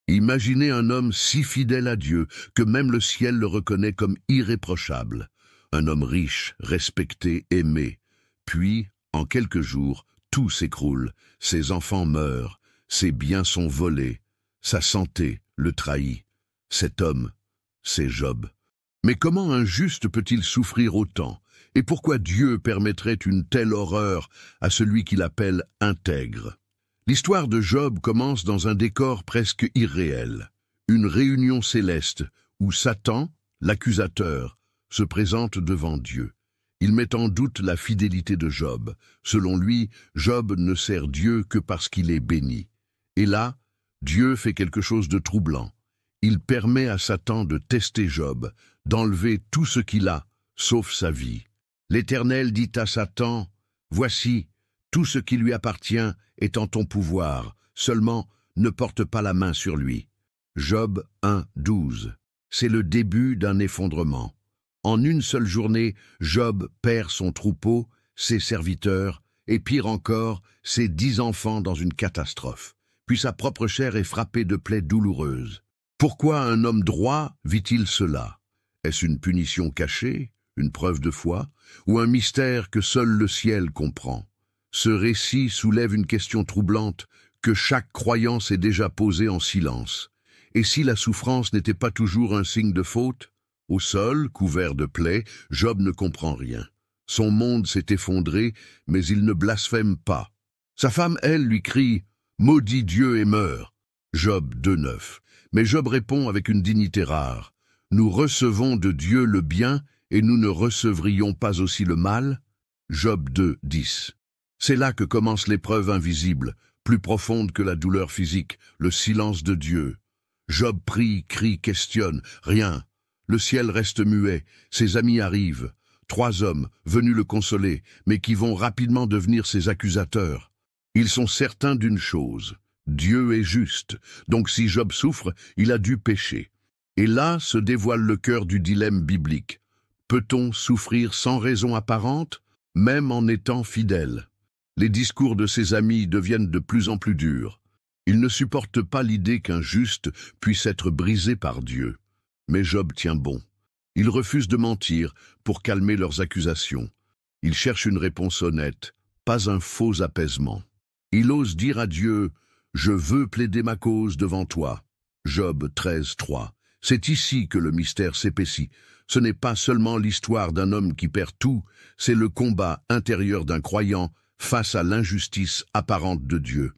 Imaginez un homme si fidèle à Dieu que même le ciel le reconnaît comme irréprochable. Un homme riche, respecté, aimé. Puis, en quelques jours, tout s'écroule. Ses enfants meurent, ses biens sont volés, sa santé le trahit. Cet homme, c'est Job. Mais comment un juste peut-il souffrir autant? Et pourquoi Dieu permettrait une telle horreur à celui qu'il appelle intègre? L'histoire de Job commence dans un décor presque irréel. Une réunion céleste où Satan, l'accusateur, se présente devant Dieu. Il met en doute la fidélité de Job. Selon lui, Job ne sert Dieu que parce qu'il est béni. Et là, Dieu fait quelque chose de troublant. Il permet à Satan de tester Job, d'enlever tout ce qu'il a, sauf sa vie. L'Éternel dit à Satan, « Voici, tout ce qui lui appartient est en ton pouvoir, seulement ne porte pas la main sur lui. » Job 1, 12. C'est le début d'un effondrement. En une seule journée, Job perd son troupeau, ses serviteurs, et pire encore, ses 10 enfants dans une catastrophe. Puis sa propre chair est frappée de plaies douloureuses. Pourquoi un homme droit vit-il cela? Est-ce une punition cachée, une preuve de foi, ou un mystère que seul le ciel comprend? Ce récit soulève une question troublante que chaque croyant s'est déjà posée en silence. Et si la souffrance n'était pas toujours un signe de faute? Au sol, couvert de plaies, Job ne comprend rien. Son monde s'est effondré, mais il ne blasphème pas. Sa femme, elle, lui crie « Maudit Dieu et meurs !» Job 2,9. Mais Job répond avec une dignité rare. « Nous recevons de Dieu le bien, et nous ne recevrions pas aussi le mal ?» Job 2,10. C'est là que commence l'épreuve invisible, plus profonde que la douleur physique, le silence de Dieu. Job prie, crie, questionne, rien. Le ciel reste muet, ses amis arrivent. 3 hommes, venus le consoler, mais qui vont rapidement devenir ses accusateurs. Ils sont certains d'une chose, Dieu est juste, donc si Job souffre, il a dû pécher. Et là se dévoile le cœur du dilemme biblique. Peut-on souffrir sans raison apparente, même en étant fidèle? Les discours de ses amis deviennent de plus en plus durs. Ils ne supportent pas l'idée qu'un juste puisse être brisé par Dieu. Mais Job tient bon. Il refuse de mentir pour calmer leurs accusations. Il cherche une réponse honnête, pas un faux apaisement. Il ose dire à Dieu « Je veux plaider ma cause devant toi ». Job 13,3. C'est ici que le mystère s'épaissit. Ce n'est pas seulement l'histoire d'un homme qui perd tout, c'est le combat intérieur d'un croyant face à l'injustice apparente de Dieu.